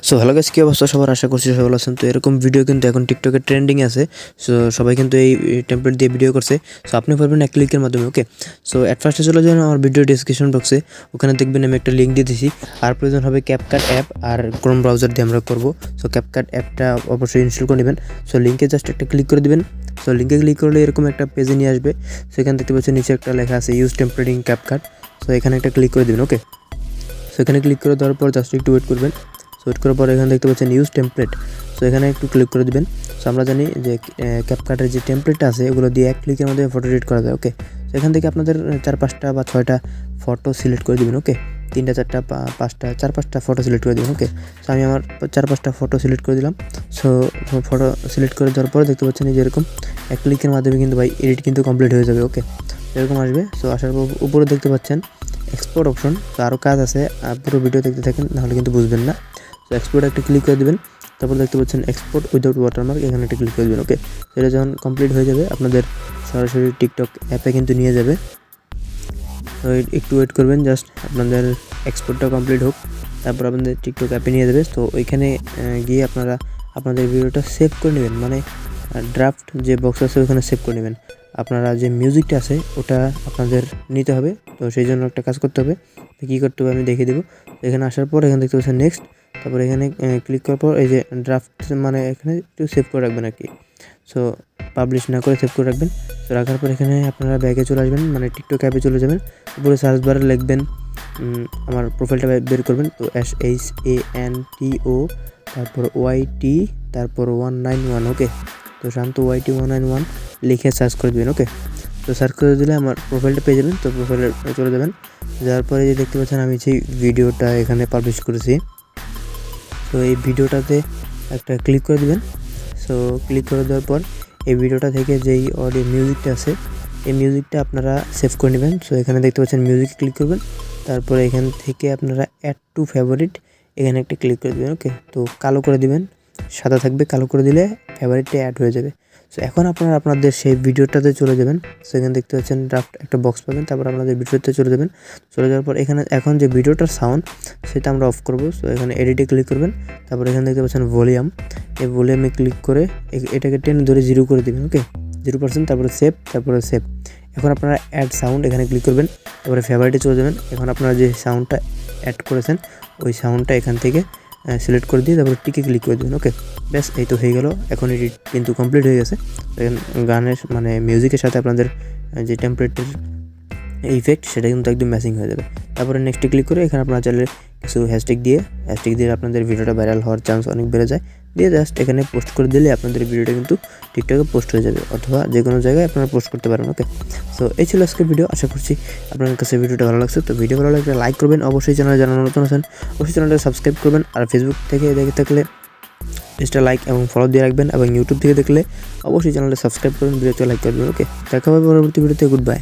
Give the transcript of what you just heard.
So hello guys, কি অবস্থা সবার? আশা করছি সবাই ভালো আছেন। তো এরকম ভিডিও কিন্তু এখন টিকটকে ট্রেন্ডিং আছে। সো সবাই কিন্তু এই টেমপ্লেট দিয়ে ভিডিও করছে। সো আপনি পারবেন এক ক্লিকের মাধ্যমে। ওকে, সো অ্যাট ফার্স্টে চলে যাবেন আমার ভিডিও ডিসক্রিপশন বক্সে, ওখানে দেখবেন আমি একটা লিঙ্ক দিয়ে দিয়েছি। আর প্রয়োজন হবে ক্যাপকাট অ্যাপ আর ক্রোম ব্রাউজার দিয়ে আমরা করবো। সো ক্যাপকাট অ্যাপটা অবশ্যই ইনস্টল করে নেবেন। সো লিঙ্কে জাস্ট একটা ক্লিক করে দেবেন। সো লিঙ্কে ক্লিক করলে এরকম একটা পেজে নিয়ে আসবে। সো এখানে দেখতে পাচ্ছেন নিচে একটা লেখা আছে ইউজ টেমপ্লেটিং ক্যাপকাট। সো এখানে একটা ক্লিক করে দেবেন। ওকে, সো এখানে ক্লিক করে দেওয়ার পর জাস্ট একটু ওয়েট করবেন। সো ওয়েট করার পর এখানে দেখতে পাচ্ছেন ইউজ টেমপ্লেট। সো এখানে একটু ক্লিক করে দেবেন। সো আমরা জানি যে ক্যাপকাটের যে টেমপ্লেটটা আছে ওগুলো দিয়ে এক ক্লিকের মধ্যে ফটো এডিট করা যায়। ওকে, সো এখান থেকে আপনাদের 4-5টা বা 6টা ফটো সিলেক্ট করে দেবেন। ওকে, 3টা 4টা 5টা 4-5টা ফটো সিলেক্ট করে দেবেন। ওকে, সো আমি আমার 4-5টা ফটো সিলেক্ট করে দিলাম। সো ফটো সিলেক্ট করে দেওয়ার পরে দেখতে পাচ্ছেন যে এরকম এক ক্লিকের মাধ্যমে কিন্তু ভাই এডিট কিন্তু কমপ্লিট হয়ে যাবে। ওকে, এরকম আসবে। সো আসার পর উপরে দেখতে পাচ্ছেন এক্সপোর্ট অপশন। তো আরও কাজ আছে, পুরো ভিডিও দেখতে থাকেন, নাহলে কিন্তু বুঝবেন না। তো এক্সপোর্ট একটা ক্লিক করে দেবেন। তারপর দেখতে পাচ্ছেন এক্সপোর্ট উইদাউট ওয়াটারমার্ক, এখানে একটা ক্লিক করে দেবেন। ওকে, এটা যখন কমপ্লিট হয়ে যাবে আপনাদের সরাসরি টিকটক অ্যাপে কিন্তু নিয়ে যাবে। তো একটু ওয়েট করবেন, জাস্ট আপনাদের এক্সপোর্টটা কমপ্লিট হোক, তারপর আপনাদের টিকটক অ্যাপে নিয়ে যাবে। তো ওইখানে গিয়ে আপনারা আপনাদের ভিডিওটা সেভ করে নেবেন, মানে ড্রাফট যে বক্স আছে ওখানে সেভ করে নেবেন। আপনারা যে মিউজিকটা আছে ওটা আপনাদের নিতে হবে। তো সেই জন্য একটা কাজ করতে হবে। তো কী করতে হবে আমি দেখিয়ে দেবো। এখানে আসার পর এখানে দেখতে পাচ্ছেন নেক্সট, তারপর এখানে ক্লিক করার পর এই যে ড্রাফট, মানে এখানে একটু সেভ করে রাখবেন আর কি। সো পাবলিশ না করে সেভ করে রাখবেন। তো রাখার পর এখানে আপনারা ব্যাগে চলে আসবেন, মানে টিকটক অ্যাপে চলে যাবেন। উপরে সার্চ বারে লিখবেন আমার প্রোফাইলটা বের করবেন। তো SHANTO তারপর YT তারপর 191। ওকে, তো শান্ত YT 191 লিখে সার্চ করে দেবেন। ওকে, তো সার্চ করে দিলে আমার প্রোফাইলটা পেয়ে যাবেন। তো প্রোফাইলে চলে যাবেন। যাওয়ার পরে যে দেখতে পাচ্ছেন আমি যে ভিডিওটা এখানে পাবলিশ করেছি, তো এই ভিডিওটাতে একটা ক্লিক করে দেবেন। সো ক্লিক করে দেওয়ার পর এই ভিডিওটা থেকে যেই অডিও মিউজিকটা আছে এই মিউজিকটা আপনারা সেভ করে নেবেন। সো এখানে দেখতে পাচ্ছেন মিউজিকে ক্লিক করবেন। তারপরে এখান থেকে আপনারা অ্যাড টু ফেভারিট, এখানে একটা ক্লিক করে দেবেন। ওকে, তো কালো করে দিবেন, সাদা থাকবে, কালো করে দিলে ফেভারিটটা অ্যাড হয়ে যাবে। সো এখন আপনারা আপনাদের সেই ভিডিওটাতে চলে যাবেন। সো এখানে দেখতে পাচ্ছেন ড্রাফট একটা বক্স পাবেন, তারপর আপনাদের ভিডিওতে চলে যাবেন। চলে যাওয়ার পর এখানে এখন যে ভিডিওটার সাউন্ড সেটা আমরা অফ করব। সো এখানে এডিটে ক্লিক করবেন। তারপর এখানে দেখতে পাচ্ছেন ভলিউম, এই ভলিউমে ক্লিক করে এটাকে টেনে ধরে 0 করে দেবেন। ওকে, 0%, তারপরে সেভ, তারপরে সেভ। এখন আপনারা অ্যাড সাউন্ড এখানে ক্লিক করবেন, তারপরে ফেভারিটে চলে যাবেন। এখন আপনারা যে সাউন্ডটা অ্যাড করেছেন ওই সাউন্ডটা এখান থেকে সিলেক্ট করে দিয়ে তারপরে টিকে ক্লিক করে দেবেন। ওকে, ব্যাস এই তো হয়ে গেল। এখন এডিট কিন্তু কমপ্লিট হয়ে গেছে। গানের মানে মিউজিকের সাথে আপনাদের যে টেমপ্লেটের ইফেক্ট সেটা কিন্তু একদম ম্যাচিং হয়ে যাবে। তারপরে নেক্সটে ক্লিক করে এখানে আপনারা চাইলে কিছু হ্যাশট্যাগ দিয়ে আপনাদের ভিডিওটা ভাইরাল হওয়ার চান্স অনেক বেড়ে যায়। দিয়ে জাস্ট এখানে পোস্ট করে দিলে আপনাদের ভিডিওটা কিন্তু টিকটকে পোস্ট হয়ে যাবে, অথবা যে কোনো জায়গায় আপনারা পোস্ট করতে পারেন। ওকে, সো এই ছিল আজকের ভিডিও। আশা করছি আপনাদের কাছে ভিডিওটা ভালো লাগছে। তো ভিডিও ভালো লাগলে লাইক করবেন, অবশ্যই চ্যানেলে যারা নতুন আছেন অবশ্যই চ্যানেলটা সাবস্ক্রাইব করবেন। আর ফেসবুক থেকে দেখে থাকলে পেজটা লাইক এবং ফলো দিয়ে রাখবেন, এবং ইউটিউব থেকে দেখলে অবশ্যই চ্যানেলটা সাবস্ক্রাইব করবেন, ভিডিওতে লাইক করবেন। ওকে, দেখা হবে পরবর্তী ভিডিওতে। Good bye.